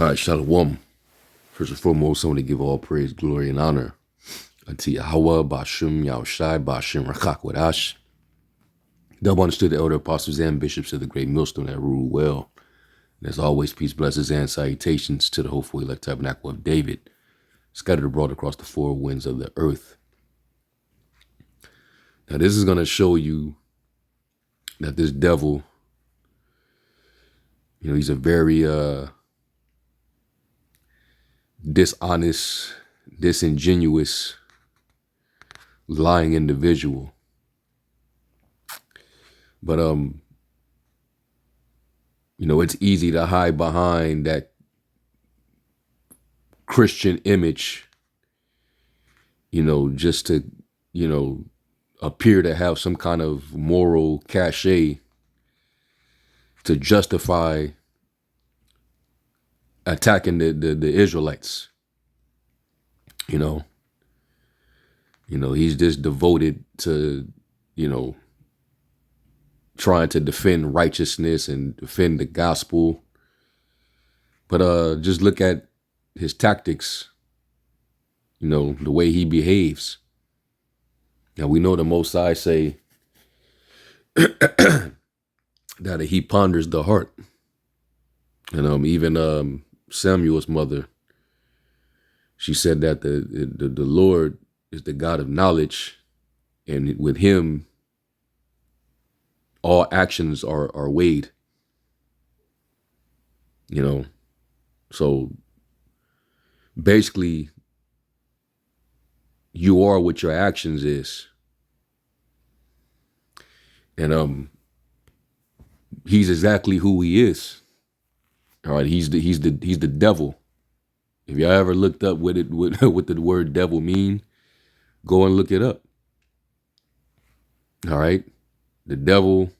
All right, Shalom. First and foremost, I want to give all praise, glory, and honor unto Yahweh, Bashim, Yahushai, Bashim, Rakak, Wadash. Double understood the elder apostles and bishops of the great millstone that rule well. And as always, peace, blessings, and salutations to the hopeful elect tabernacle of David, scattered abroad across the four winds of the earth. Now, this is going to show you that this devil, he's a very dishonest, disingenuous, lying individual. But, it's easy to hide behind that Christian image, just to, appear to have some kind of moral cachet to justify attacking the Israelites. He's just devoted to, trying to defend righteousness and defend the gospel. But just look at his tactics, the way he behaves. Now, we know the Most High say that he ponders the heart. And even Samuel's mother, she said that the Lord is the God of knowledge, and with him, all actions are weighed. So basically, you are what your actions is. And he's exactly who he is. All right, he's the devil. If y'all ever looked up what the word devil mean, go and look it up. All right, the devil,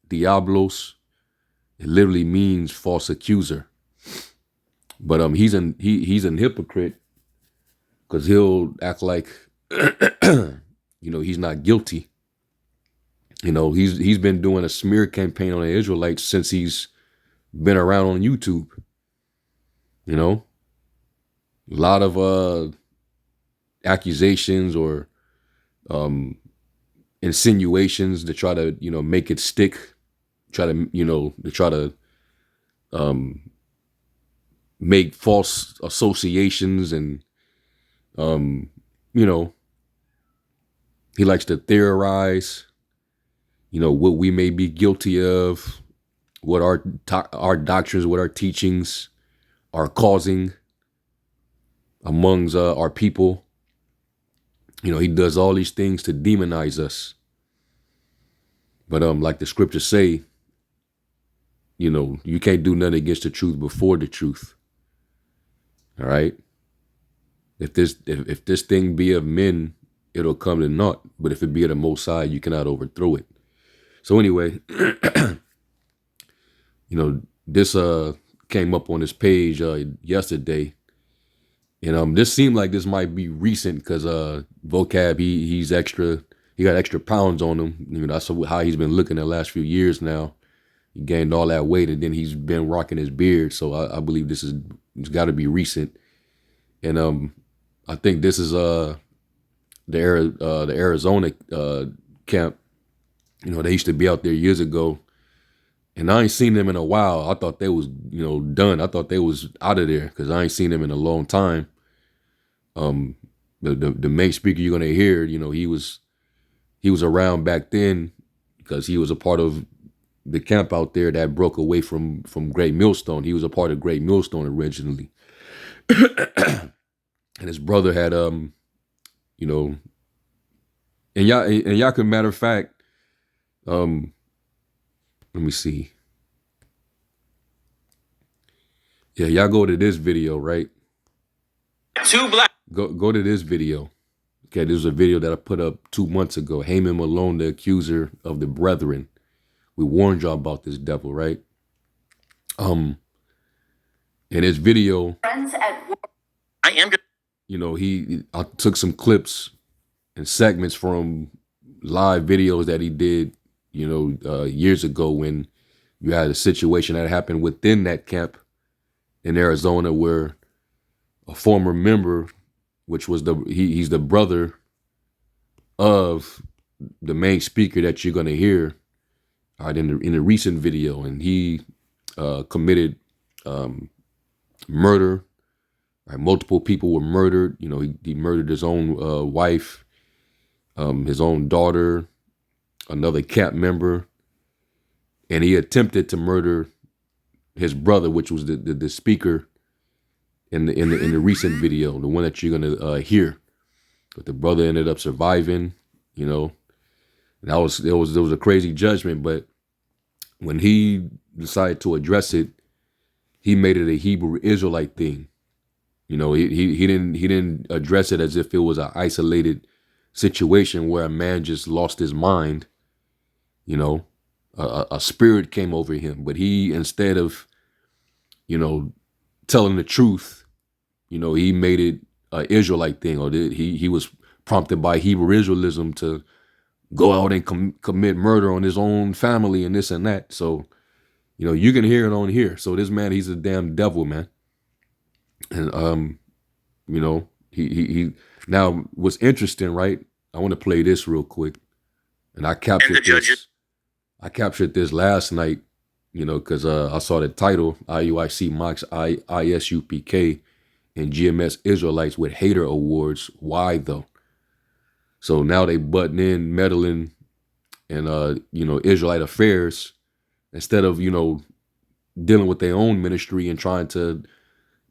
diablos, it literally means false accuser. But he's an hypocrite, because he'll act like he's not guilty. He's been doing a smear campaign on the Israelites since he's been around on YouTube. A lot of accusations or insinuations to try to make it stick, make false associations, and he likes to theorize what we may be guilty of, what our doctrines, what our teachings are causing amongst our people. He does all these things to demonize us. But like the scriptures say, you can't do nothing against the truth before the truth. All right. If this thing be of men, it'll come to naught. But if it be of the Most High, you cannot overthrow it. So anyway, this came up on his page yesterday, and this seemed like this might be recent because Vocab, he got extra pounds on him. That's how he's been looking the last few years now. He gained all that weight, and then he's been rocking his beard. So I believe it's got to be recent. And I think this is the Arizona camp. They used to be out there years ago, and I ain't seen them in a while. I thought they was done. I thought they was out of there because I ain't seen them in a long time. The main speaker you're gonna hear, he was around back then because he was a part of the camp out there that broke away from Great Millstone. He was a part of Great Millstone originally. And his brother had and y'all can, matter of fact, let me see. Yeah, y'all go to this video, right? Go to this video. Okay, this was a video that I put up 2 months ago. Haman Malone, the accuser of the brethren. We warned y'all about this devil, right? In his video, friends at work. I took some clips and segments from live videos that he did, years ago when you had a situation that happened within that camp in Arizona where a former member, which was he's the brother of the main speaker that you're going to hear, all right, in the recent video, and he committed murder. Right, multiple people were murdered. You know, he murdered his own wife, his own daughter, another CAP member, and he attempted to murder his brother, which was the speaker in the recent video, the one that you're gonna hear. But the brother ended up surviving. You know, and that was there was a crazy judgment. But when he decided to address it, he made it a Hebrew Israelite thing. You know, he didn't address it as if it was an isolated situation where a man just lost his mind. You know, a spirit came over him, but he, instead of, you know, telling the truth, you know, he made it an Israelite thing, or he was prompted by Hebrew Israelism to go out and commit murder on his own family and this and that. So, you know, you can hear it on here. So this man, he's a damn devil, man. And you know, he now what's interesting, right? I want to play this real quick. And I captured this last night, you know, because I saw the title, IUIC mocks ISUPK and GMS Israelites with hater awards. Why though? So now they butting in, meddling in you know, Israelite affairs, instead of, you know, dealing with their own ministry and trying to,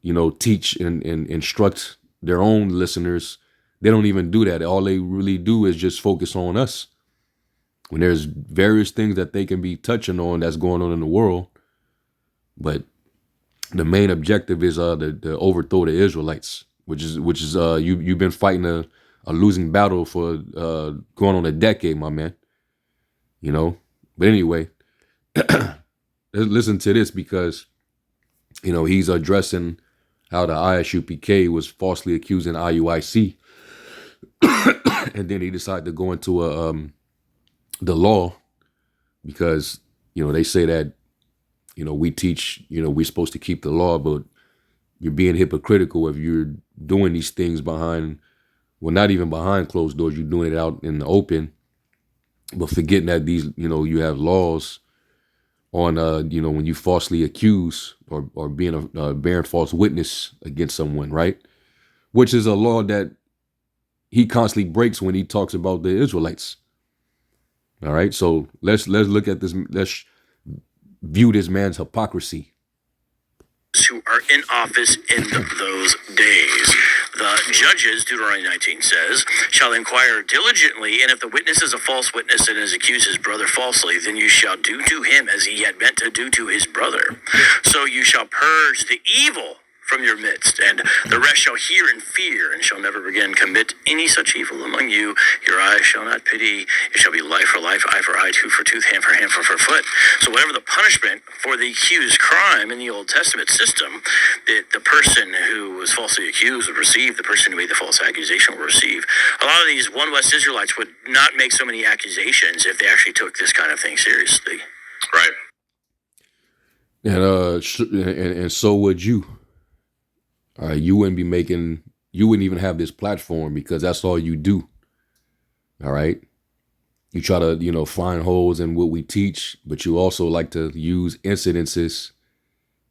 you know, teach and instruct their own listeners. They don't even do that. All they really do is just focus on us, when there's various things that they can be touching on that's going on in the world. But the main objective is the overthrow the Israelites, which is you've been fighting a losing battle for going on a decade, my man. You know. But anyway, listen to this, because, you know, he's addressing how the ISUPK was falsely accusing IUIC, and then he decided to go into the law, because, you know, they say that, you know, we teach, you know, we're supposed to keep the law, but you're being hypocritical if you're doing these things behind, well, not even behind closed doors, you're doing it out in the open, but forgetting that these, you know, you have laws on, you know, when you falsely accuse or being bearing false witness against someone, right? Which is a law that he constantly breaks when he talks about the Israelites. All right, so let's look at this. Let's view this man's hypocrisy. Who are in office in those days. The judges, Deuteronomy 19 says, shall inquire diligently, and if the witness is a false witness and has accused his brother falsely, then you shall do to him as he had meant to do to his brother. So you shall purge the evil from your midst, and the rest shall hear and fear, and shall never again commit any such evil among you. Your eyes shall not pity. It shall be life for life, eye for eye, tooth for tooth, hand for hand, foot for foot. So whatever the punishment for the accused crime in the Old Testament system, the person who was falsely accused would receive, the person who made the false accusation would receive. A lot of these One West Israelites would not make so many accusations if they actually took this kind of thing seriously. Right. And so would you. You wouldn't even have this platform, because that's all you do. All right. You try to, you know, find holes in what we teach, but you also like to use incidences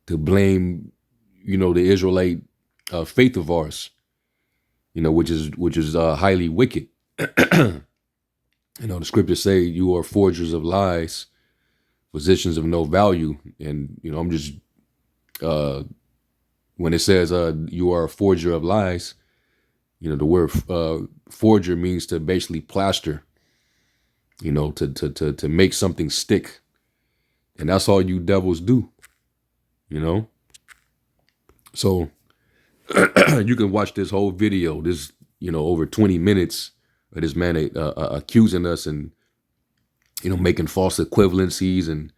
to blame, you know, the Israelite faith of ours, you know, which is highly wicked. You know, the scriptures say you are forgers of lies, physicians of no value. And, you know, I'm just, when it says you are a forger of lies, you know, the word forger means to basically plaster, you know, to make something stick. And that's all you devils do, you know. So you can watch this whole video, this, you know, over 20 minutes of this man accusing us and, you know, making false equivalencies and,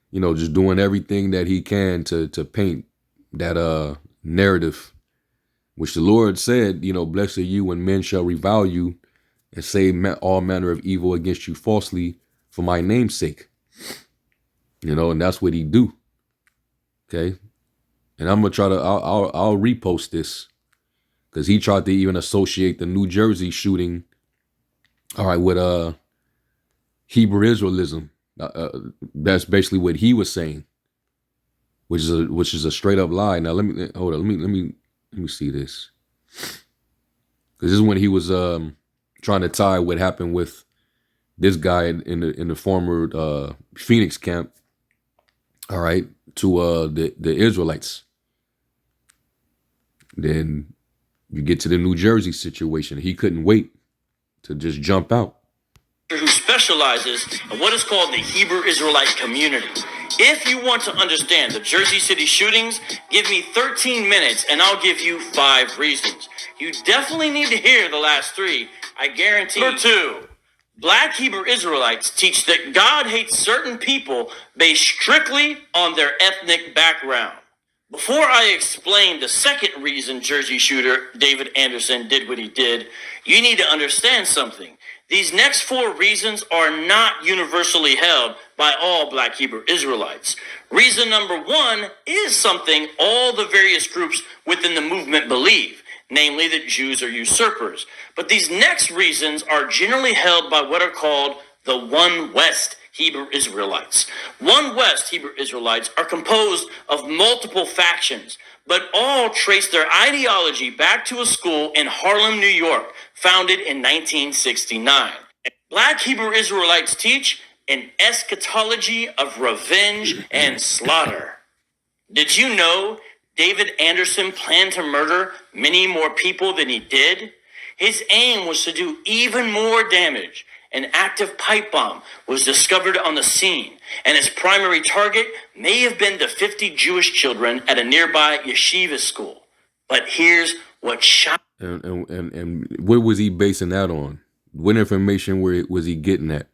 you know, just doing everything that he can to paint that narrative, which the Lord said, you know, blessed are you when men shall revile you and say all manner of evil against you falsely for my name's sake. You know, and that's what he do. Okay. and I'm gonna try to. I'll repost this because he tried to even associate the New Jersey shooting, all right, with Hebrew Israelism. That's basically what he was saying, which is a straight up lie. Now let me hold on. Let me see this, because this is when he was trying to tie what happened with this guy in the former Phoenix camp, all right, to the Israelites. Then you get to the New Jersey situation. He couldn't wait to just jump out. Who specializes in what is called the Hebrew Israelite community. If you want to understand the Jersey City shootings, give me 13 minutes and I'll give you 5 reasons. You definitely need to hear the last 3, I guarantee. Number 2, Black Hebrew Israelites teach that God hates certain people based strictly on their ethnic background. Before I explain the second reason Jersey shooter David Anderson did what he did, you need to understand something. These next 4 reasons are not universally held by all Black Hebrew Israelites. Reason number 1 is something all the various groups within the movement believe, namely that Jews are usurpers. But these next reasons are generally held by what are called the One West Hebrew Israelites. One West Hebrew Israelites are composed of multiple factions, but all trace their ideology back to a school in Harlem, New York, founded in 1969. Black Hebrew Israelites teach an eschatology of revenge and slaughter. Did you know David Anderson planned to murder many more people than he did? His aim was to do even more damage. An active pipe bomb was discovered on the scene, and his primary target may have been the 50 Jewish children at a nearby yeshiva school. But here's what shocked. And what was he basing that on? What information was he getting at?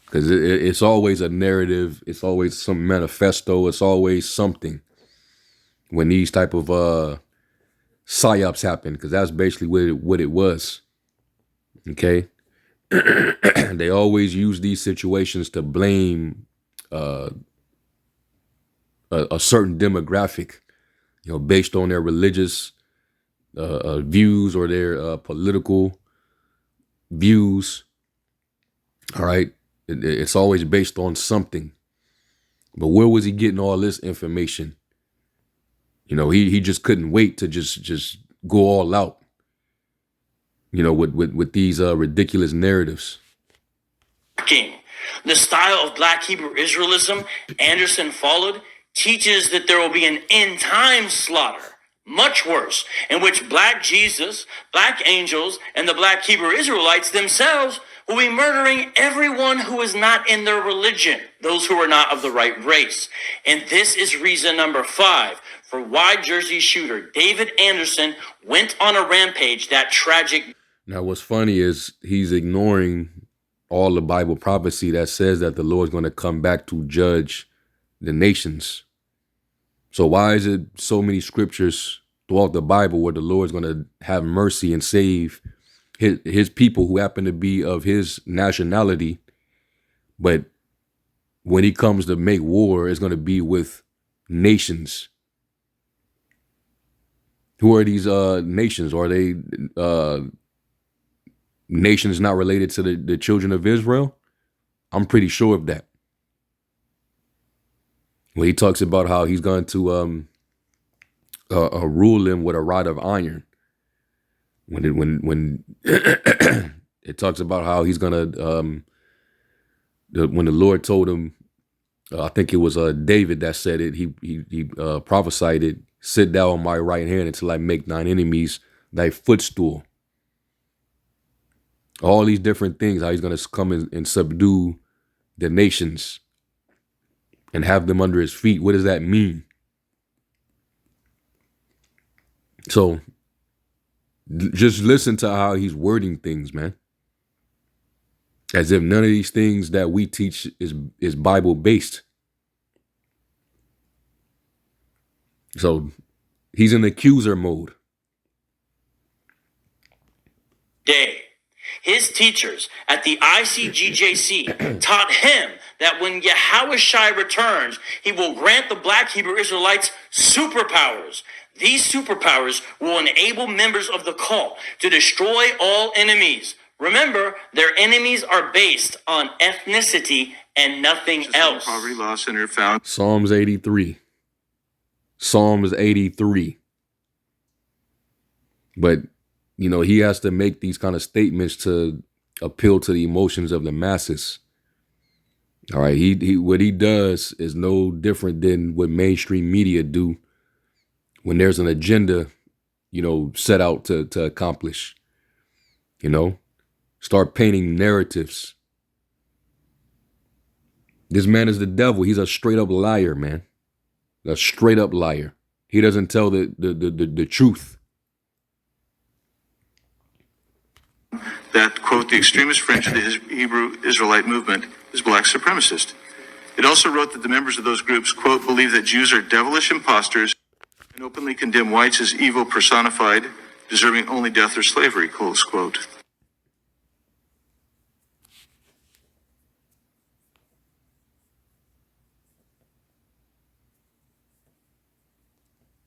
Because it's always a narrative. It's always some manifesto. It's always something when these type of psyops happen, because that's basically what it was. Okay. They always use these situations to blame a certain demographic, based on their religious views or their political views. All right. It's always based on something. But where was he getting all this information? He just couldn't wait to just go all out, with these ridiculous narratives. The style of Black Hebrew Israelism Anderson followed teaches that there will be an end time slaughter, much worse, in which Black Jesus, Black angels, and the Black Hebrew Israelites themselves will be murdering everyone who is not in their religion, those who are not of the right race. And this is reason number 5 for why Jersey shooter David Anderson went on a rampage that tragic. Now, what's funny is he's ignoring all the Bible prophecy that says that the Lord's going to come back to judge the nations. So why is it so many scriptures throughout the Bible where the Lord's going to have mercy and save his people who happen to be of his nationality, but when he comes to make war, it's going to be with nations? Who are these nations? Are they nations not related to the children of Israel? I'm pretty sure of that. When he talks about how he's going to rule them with a rod of iron. When it talks about how he's gonna when the Lord told him, I think it was David that said it. He prophesied it. Sit thou on my right hand until I make thine enemies thy footstool. All these different things. How he's gonna come and subdue the nations and have them under his feet. What does that mean? So just listen to how he's wording things, man. As if none of these things that we teach is Bible based. So he's in accuser mode. Day. His teachers at the ICGJC taught him that when Yahushua returns, he will grant the black Hebrew Israelites superpowers. These superpowers will enable members of the cult to destroy all enemies. Remember, their enemies are based on ethnicity and nothing else. Poverty Law Center found Psalms 83. Psalms 83. But, you know, he has to make these kind of statements to appeal to the emotions of the masses. All right, he what he does is no different than what mainstream media do when there's an agenda, you know, set out to accomplish. You know, start painting narratives. This man is the devil. He's a straight up liar, man. A straight up liar. He doesn't tell the truth. That, quote, the extremist fringe of the Hebrew Israelite movement is black supremacist. It also wrote that the members of those groups, quote, believe that Jews are devilish imposters and openly condemn whites as evil personified, deserving only death or slavery, close quote.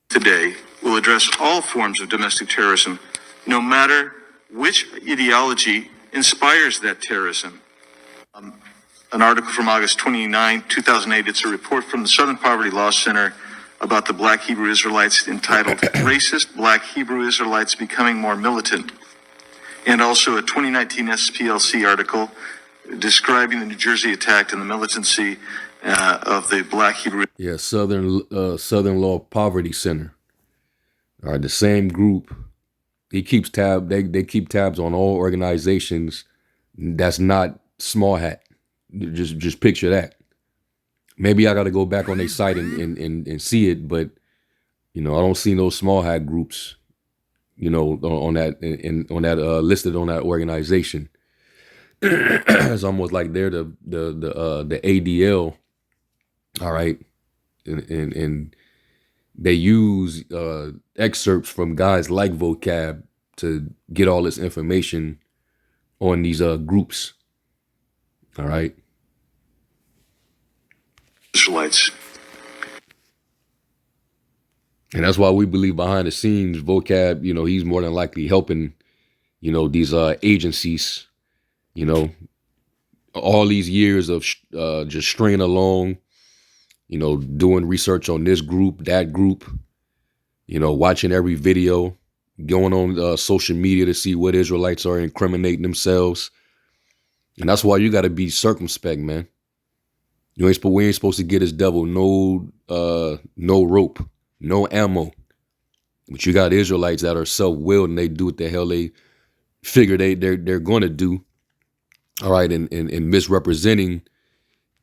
Today will address all forms of domestic terrorism, no matter which ideology inspires that terrorism. An article from August 29, 2008, it's a report from the Southern Poverty Law Center about the black Hebrew Israelites entitled Racist Black Hebrew Israelites Becoming More Militant. And also a 2019 SPLC article describing the New Jersey attack and the militancy of the black Hebrew. Yeah, Southern Law Poverty Center. All right, the same group. He keeps they keep tabs on all organizations that's not small hat. Just picture that. Maybe I got to go back on their site and see it, but you know, I don't see no small hat groups, you know, on that listed on that organization. It's almost like they're the ADL. All right, and they use excerpts from guys like Vocab to get all this information on these groups. All right. Israelites. And that's why we believe behind the scenes, Vocab, you know, he's more than likely helping, you know, these agencies, you know, all these years of just stringing along, you know, doing research on this group, that group, you know, watching every video, going on social media to see what Israelites are incriminating themselves. And that's why you got to be circumspect, man. We ain't supposed to get this devil no rope, no ammo. But you got Israelites that are self-willed and they do what the hell they figure they're going to do. All right, and misrepresenting,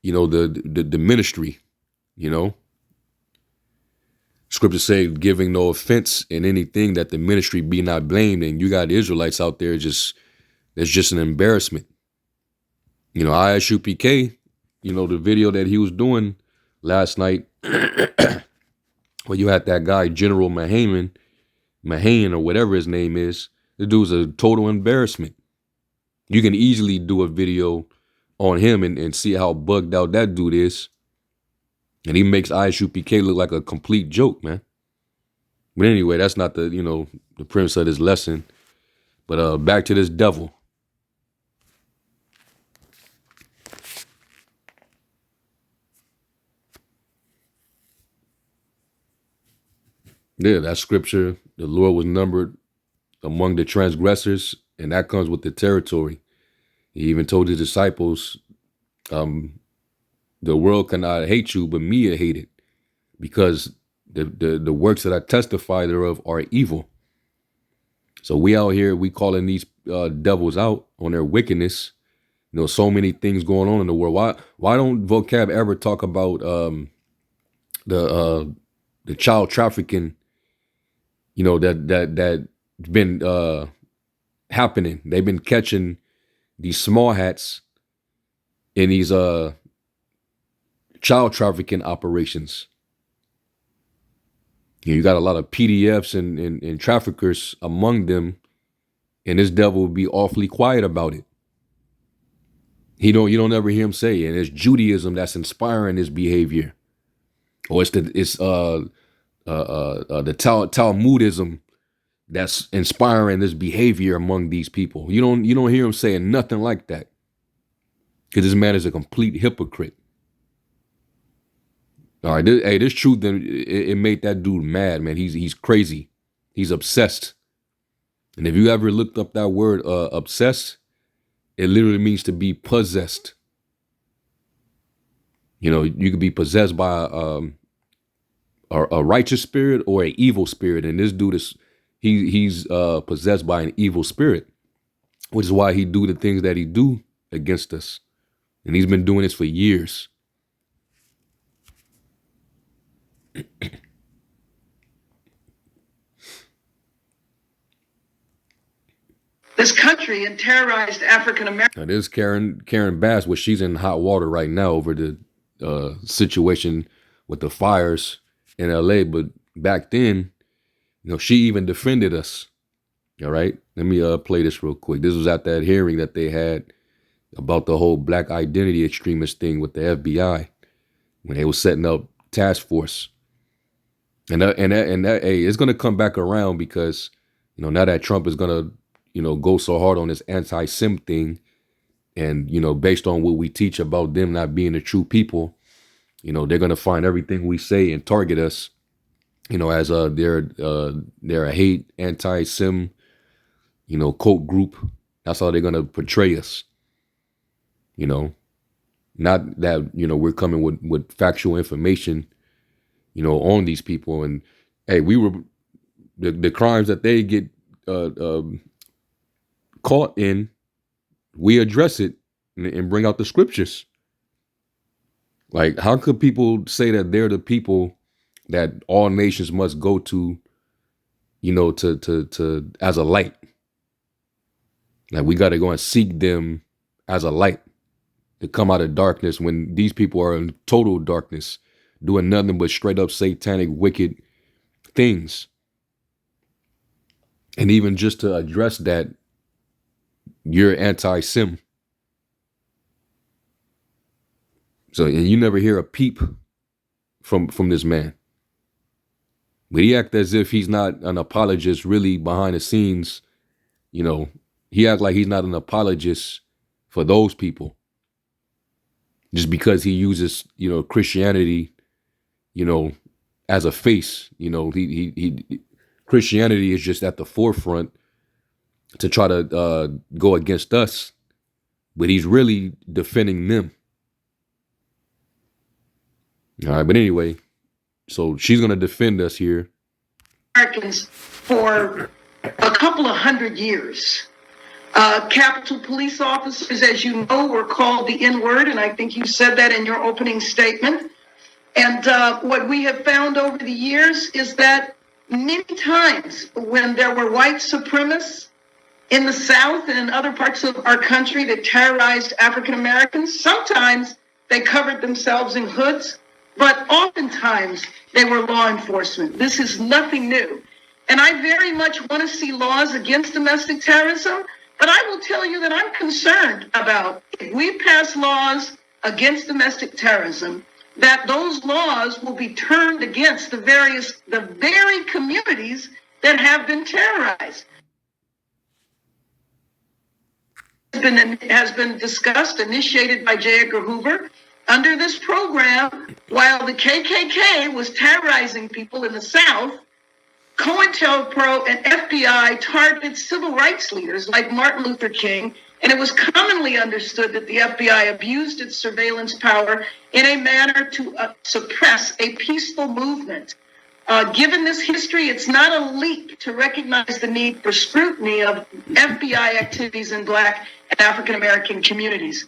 you know, the ministry, you know. Scripture say, giving no offense in anything that the ministry be not blamed. And you got Israelites out there that's just an embarrassment. You know, ISUPK, you know, the video that he was doing last night, where you had that guy, General Mahane or whatever his name is, the dude's a total embarrassment. You can easily do a video on him and see how bugged out that dude is. And he makes ISUPK look like a complete joke, man. But anyway, that's not the, you know, the premise of this lesson. But back to this devil. Yeah, that scripture, the Lord was numbered among the transgressors, and that comes with the territory. He even told his disciples, the world cannot hate you, but me I hate it, because the works that I testify thereof are evil. So we out here, we calling these devils out on their wickedness. You know, so many things going on in the world. Why don't Vocab ever talk about the child trafficking? You know, that been happening. They've been catching these small hats in these child trafficking operations. You got a lot of PDFs and traffickers among them, and this devil will be awfully quiet about it. You don't ever hear him say, and it's Judaism that's inspiring this behavior, or it's the Talmudism that's inspiring this behavior among these people. You don't hear him saying nothing like that, because this man is a complete hypocrite. All right, this truth, it made that dude mad, man. He's crazy. He's obsessed. And if you ever looked up that word, obsessed, it literally means to be possessed. You know, you could be possessed by a righteous spirit or an evil spirit, and this dude he's possessed by an evil spirit, which is why he do the things that he do against us, and he's been doing this for years. This country and terrorized African Americans. Now, there's Karen Bass, where she's in hot water right now over the situation with the fires in LA. But back then, you know, she even defended us. All right, let me play this real quick. This was at that hearing that they had about the whole black identity extremist thing with the FBI when they were setting up task force. And that, hey, it's gonna come back around, because you know, now that Trump is gonna, you know, go so hard on this anti-Sim thing, and you know, based on what we teach about them not being the true people, you know, they're gonna find everything we say and target us, you know, as they're a hate anti-Sim, you know, cult group. That's how they're gonna portray us. You know, not that, you know, we're coming with factual information, you know, on these people. And hey, we were the crimes that they get caught in, we address it and bring out the scriptures. Like, how could people say that they're the people that all nations must go to, you know, to as a light? Like, we got to go and seek them as a light to come out of darkness, when these people are in total darkness, doing nothing but straight up satanic, wicked things. And even just to address that, you're anti-Sim. So, and you never hear a peep from this man. But he act as if he's not an apologist really behind the scenes. You know, he act like he's not an apologist for those people, just because he uses, you know, Christianity, you know, as a face. You know, he Christianity is just at the forefront to try to go against us, but he's really defending them. All right, but anyway, so she's going to defend us here. Americans for a couple of hundred years. Capitol police officers, as you know, were called the N-word, and I think you said that in your opening statement. And what we have found over the years is that many times when there were white supremacists in the South and in other parts of our country that terrorized African Americans, sometimes they covered themselves in hoods, but oftentimes they were law enforcement. This is nothing new. And I very much want to see laws against domestic terrorism, but I will tell you that I'm concerned about, if we pass laws against domestic terrorism, that those laws will be turned against the very communities that have been terrorized. Has been discussed, initiated by J. Edgar Hoover. Under this program, while the KKK was terrorizing people in the South, COINTELPRO and FBI targeted civil rights leaders like Martin Luther King, and it was commonly understood that the FBI abused its surveillance power in a manner to suppress a peaceful movement. Given this history, it's not a leap to recognize the need for scrutiny of FBI activities in Black and African American communities.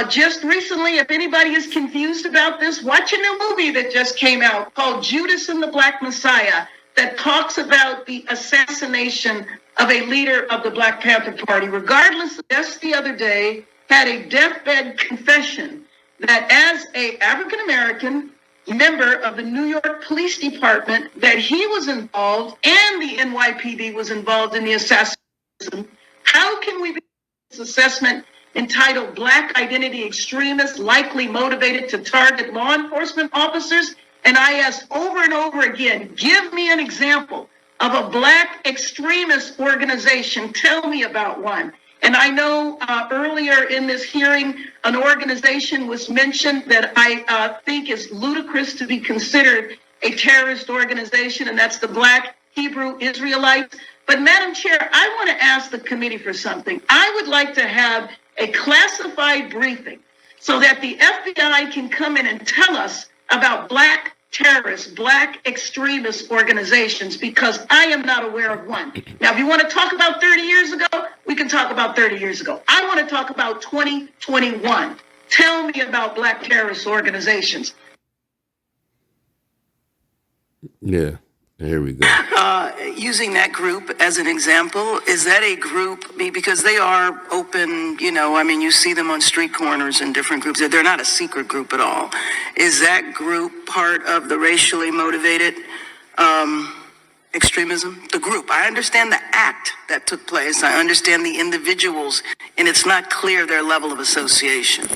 Just recently, if anybody is confused about this, watch a new movie that just came out called Judas and the Black Messiah, that talks about the assassination of a leader of the Black Panther Party. Regardless, just the other day had a deathbed confession that as an African American member of the New York Police Department, that he was involved and the NYPD was involved in the assassination. How can we be this assessment entitled Black Identity Extremists Likely Motivated to Target Law Enforcement Officers. And I asked over and over again, give me an example of a Black extremist organization. Tell me about one. And I know earlier in this hearing, an organization was mentioned that I think is ludicrous to be considered a terrorist organization, and that's the Black Hebrew Israelites. But Madam Chair, I want to ask the committee for something. I would like to have a classified briefing so that the FBI can come in and tell us about Black terrorist, Black extremist organizations, because I am not aware of one. Now, if you want to talk about 30 years ago, we can talk about 30 years ago. I want to talk about 2021. Tell me about Black terrorist organizations. Yeah, here we go. Using that group as an example, is that a group, because they are open, you see them on street corners in different groups. They're not a secret group at all. Is that group part of the racially motivated extremism? The group. I understand the act that took place. I understand the individuals, and it's not clear their level of association.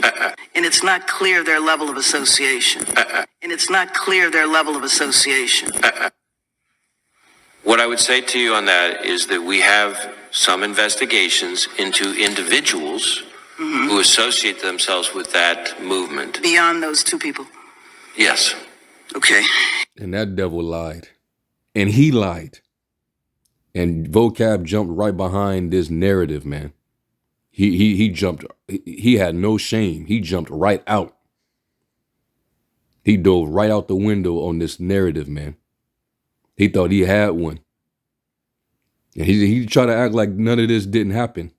And it's not clear their level of association. And it's not clear their level of association. What I would say to you on that is that we have some investigations into individuals who associate themselves with that movement. Beyond those two people? Yes. Okay. And that devil lied. And he lied. And Vocab jumped right behind this narrative, man. He jumped. He had no shame. He jumped right out. He dove right out the window on this narrative, man. He thought he had one. And he tried to act like none of this didn't happen.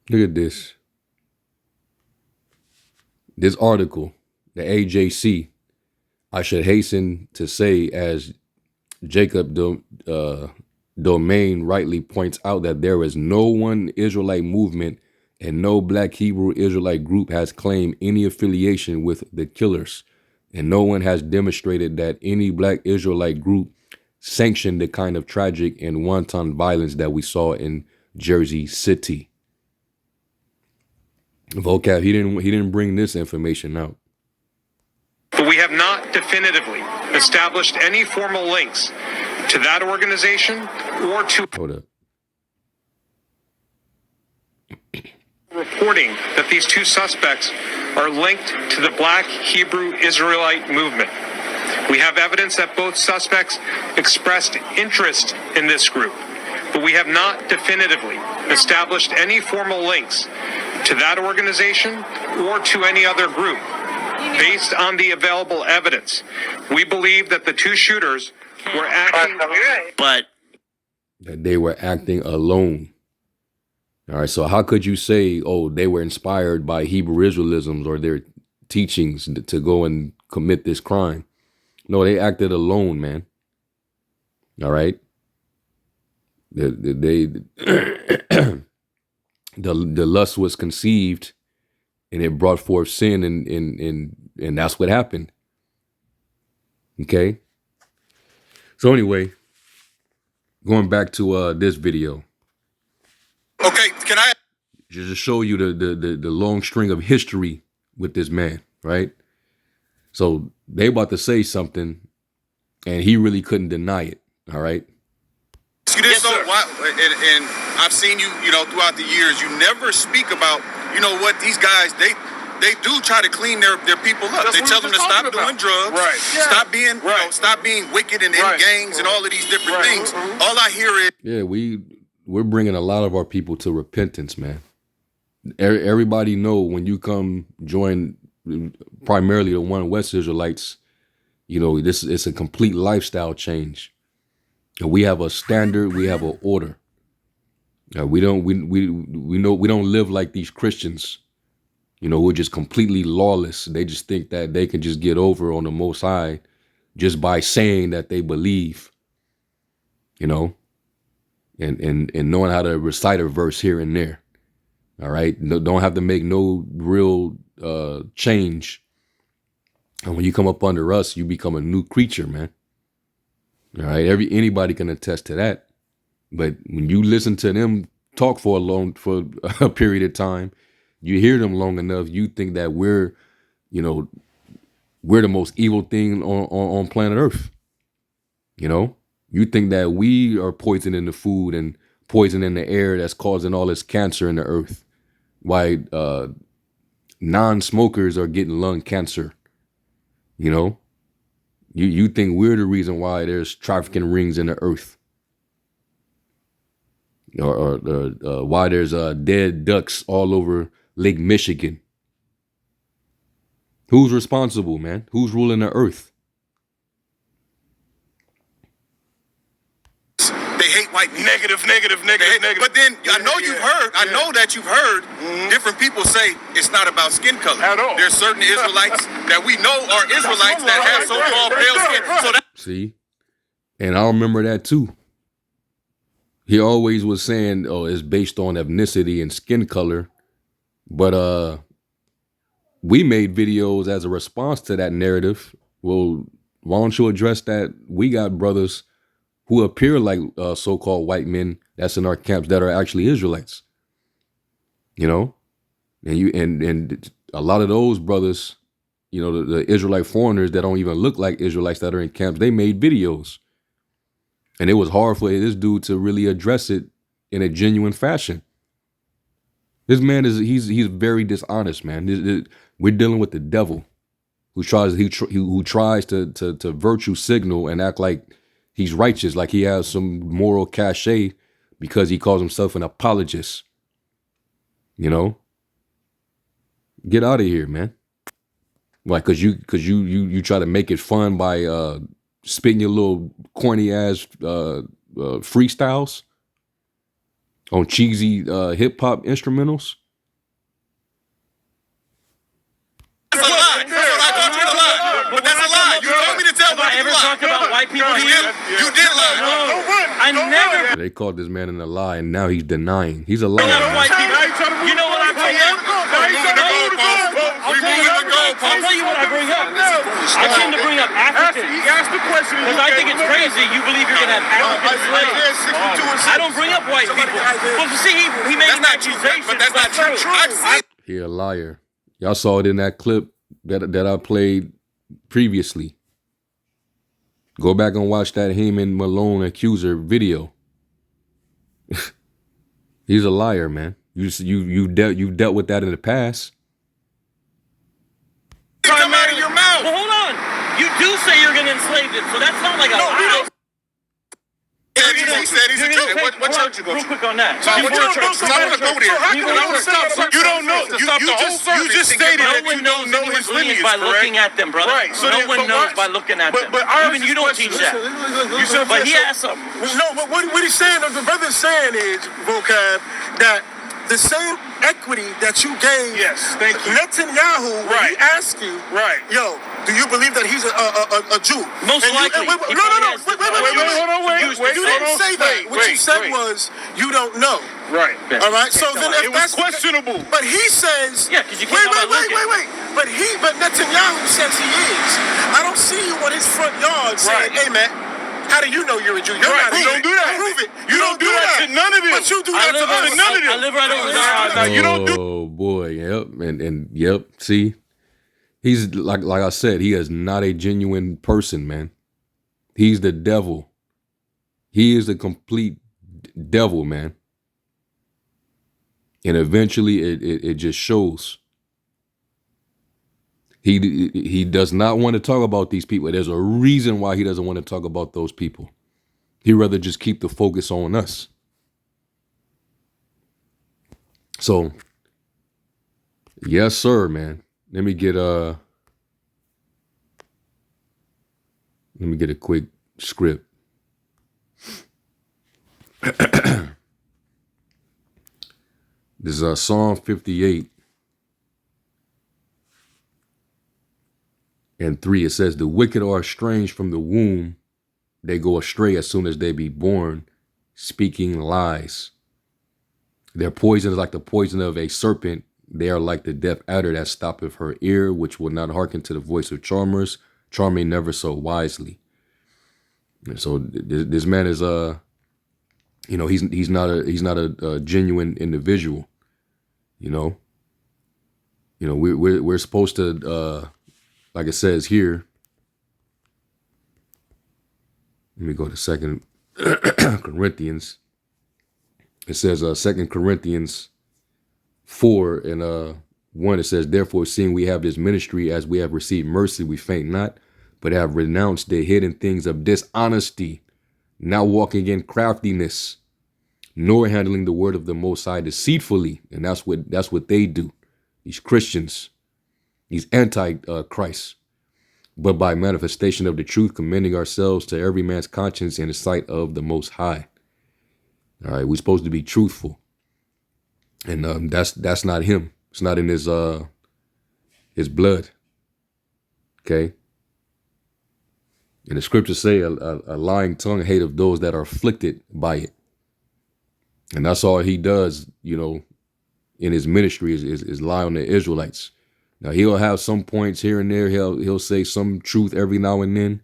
Look at this. This article, the AJC, I should hasten to say, as Jacob Domain rightly points out, that there is no one Israelite movement and no Black Hebrew Israelite group has claimed any affiliation with the killers. And no one has demonstrated that any Black Israelite group sanctioned the kind of tragic and wanton violence that we saw in Jersey City. Vocab, he didn't bring this information out. But we have not definitively established any formal links to that organization or to Hold up. reporting that these two suspects are linked to the Black Hebrew Israelite movement. We have evidence that both suspects expressed interest in this group, but we have not definitively established any formal links to that organization or to any other group. Based on the available evidence, we believe that the two shooters were acting, But That they were acting alone. All right, so how could you say, oh, they were inspired by Hebrew Israelisms or their teachings to go and commit this crime? No, they acted alone, man. All right. The lust was conceived and it brought forth sin, and that's what happened. Okay. So anyway, going back to this video. Okay, can I? Just to show you the long string of history with this man, right? So they about to say something, and he really couldn't deny it. All right. You this, so why, and I've seen you, throughout the years. You never speak about, what these guys they do try to clean their people up. That's they tell them to stop doing drugs, right? Yeah. Stop being, stop being wicked and in gangs and all of these different things. All I hear is, yeah, we're bringing a lot of our people to repentance, man. Everybody know when you come join primarily the One West Israelites, it's a complete lifestyle change. And we have a standard, we have an order. We don't live like these Christians, who are just completely lawless. They just think that they can just get over on the Most High just by saying that they believe, and knowing how to recite a verse here and there. All right. Don't have to make no real change. And when you come up under us, you become a new creature, man. All right. Anybody can attest to that. But when you listen to them talk for a period of time, you hear them long enough, you think that we're the most evil thing on planet Earth. You think that we are poisoning the food and poisoning the air that's causing all this cancer in the earth. Why non-smokers are getting lung cancer. You think we're the reason why there's trafficking rings in the earth. Or why there's dead ducks all over Lake Michigan. Who's responsible, man? Who's ruling the earth? They hate white people. Negative. But then I know that you've heard different people say it's not about skin color. At all. There's certain Israelites that we know are Israelites that have so-called pale skin. So See? And I remember that too. He always was saying, oh, it's based on ethnicity and skin color. But we made videos as a response to that narrative. Well, why don't you address that? We got brothers who appear like so-called white men that's in our camps that are actually Israelites. And a lot of those brothers, the Israelite foreigners that don't even look like Israelites that are in camps, they made videos. And it was hard for this dude to really address it in a genuine fashion. This man he's very dishonest, man. We're dealing with the devil who tries to virtue signal and act like he's righteous, like he has some moral cachet because he calls himself an apologist. Get out of here, man. Like, cause you try to make it fun by spitting your little corny ass freestyles on cheesy hip hop instrumentals. that's a lie. I thought you were lying. But that's a lie. You told me to tell me. Have I ever talked about white people here? You did lie. No, I never. They called this man in a lie, and now he's denying. He's a liar. White people. You know what I bring up? I'll tell you what I bring up. I tend to bring up Africans. He asked the question. Because I think it's crazy you believe you're going to have African slaves. I don't bring up white people. Well, see, he made an accusation. But that's not true. He a liar. Y'all saw it in that clip that I played previously. Go back and watch that him and Malone accuser video. He's a liar, man. You dealt with that in the past. Come out of your mouth. Well, hold on. You do say you're going to enslave them, so that's not like a lie. He said he's a Jew. What church you go to? Real quick on that. I want to go there. You don't know. You just stated that you don't know his lineage, by looking at them, brother. Right. So no one knows by looking at them. Even you don't teach that. But he asked something. No, but what he's saying, the brother's saying is, Vocab, that the same equity that you gave Netanyahu when he asked you, yo, do you believe that he's a Jew? Most likely. No. Wait. You didn't say that. What you said was, you don't know. Right. All right. So then, if that's questionable. But he says, yeah, because you can't wait. But Netanyahu says he is. I don't see you on his front yard saying, hey man, how do you know you're a Jew? You're not. You don't do that. Prove it. You don't do that to none of them. But you do that to none of them. I live right over there. You don't do. Oh boy, yep, and yep. See, he's like I said, he is not a genuine person, man. He's the devil. He is the complete devil, man. And eventually, it just shows. He does not want to talk about these people. There's a reason why he doesn't want to talk about those people. He'd rather just keep the focus on us. So, yes, sir, man. Let me get a quick script. This is Psalm 58. And 3, it says, the wicked are estranged from the womb. They go astray as soon as they be born, speaking lies. Their poison is like the poison of a serpent. They are like the deaf adder that stoppeth her ear, which will not hearken to the voice of charmers, charming never so wisely. And so this man is You know, he's not a genuine individual. You know, we're supposed to, like it says here. Let me go to 2 Corinthians. It says 2 Corinthians 4 and 1. It says, therefore, seeing we have this ministry, as we have received mercy, we faint not, but have renounced the hidden things of dishonesty, now walking in craftiness, nor handling the word of the Most High deceitfully. And that's what they do. These Christians, these anti-Christ, but by manifestation of the truth, commending ourselves to every man's conscience in the sight of the Most High. All right, we're supposed to be truthful, and that's not him. It's not in his blood. Okay. And the scriptures say a lying tongue hateth those that are afflicted by it. And that's all he does, you know, in his ministry is lie on the Israelites. Now he'll have some points here and there. He'll say some truth every now and then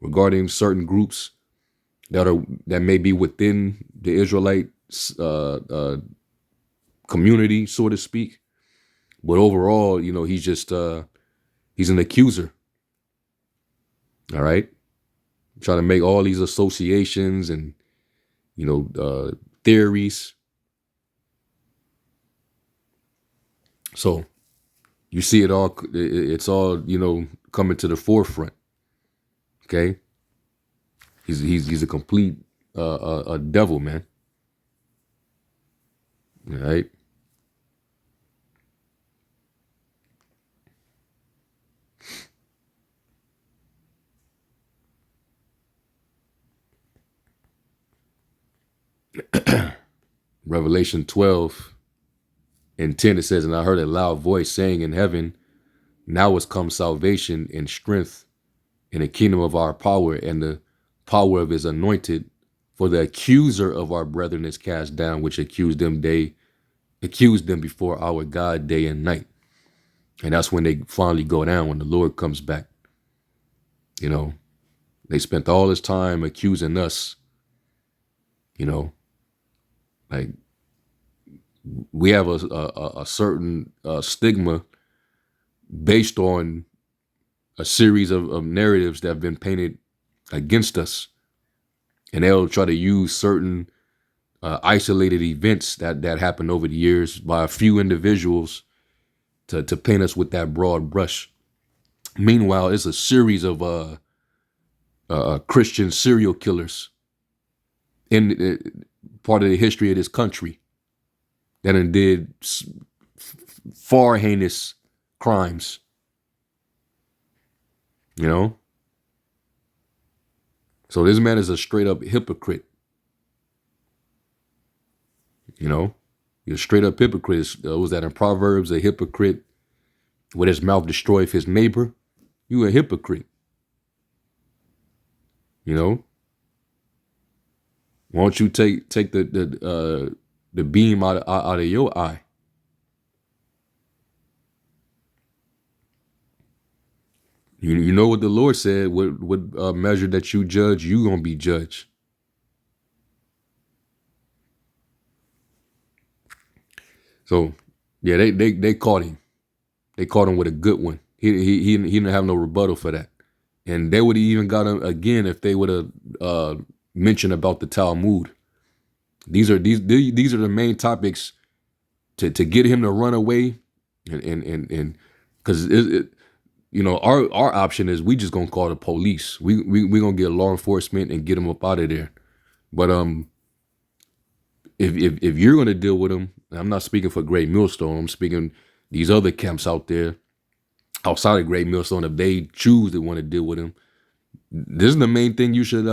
regarding certain groups that may be within the Israelite community, so to speak. But overall, you know, he's just he's an accuser. All right, trying to make all these associations and, you know, theories. So you see it all. It's all, you know, coming to the forefront. Okay, he's a complete a devil, man. All right. Revelation 12 and 10, it says, and I heard a loud voice saying in heaven, now is come salvation and strength in the kingdom of our power and the power of his anointed. For the accuser of our brethren is cast down, which accused them before our God day and night. And that's when they finally go down, when the Lord comes back. You know, they spent all this time accusing us, you know. Like, we have a certain stigma based on a series of narratives that have been painted against us. And they'll try to use certain isolated events that happened over the years by a few individuals to paint us with that broad brush. Meanwhile, it's a series of Christian serial killers in part of the history of this country that did far heinous crimes, you know? So this man is a straight up hypocrite. You know, you're a straight up hypocrite. Was that in Proverbs? A hypocrite with his mouth destroyeth his neighbor. You a hypocrite. You know? Why don't you take the beam out of your eye? You know what the Lord said, what measure that you judge, you gonna be judged. So yeah, they caught him. They caught him with a good one. He didn't have no rebuttal for that. And they would have even got him again if they would have mentioned about the Talmud. These are the main topics to get him to run away, and because you know, our option is we just gonna call the police. We gonna get law enforcement and get him up out of there. But if you're gonna deal with him, I'm not speaking for Great Millstone. I'm speaking these other camps out there outside of Great Millstone. If they choose to want to deal with him, this is the main thing you should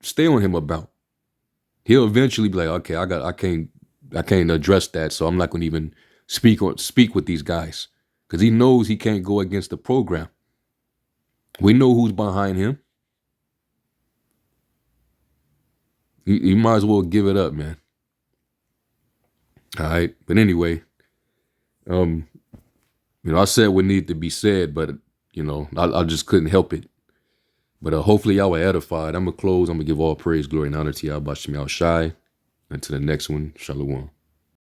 stay on him about. He'll eventually be like, okay, I can't address that, so I'm not gonna even speak with these guys. Because he knows he can't go against the program. We know who's behind him. You might as well give it up, man. All right. But anyway, you know, I said what needed to be said, but, you know, I just couldn't help it. But hopefully y'all were edified. I'm going to close. I'm going to give all praise, glory, and honor to y'all. Bashim Yahweh Shai. Until the next one, Shalom.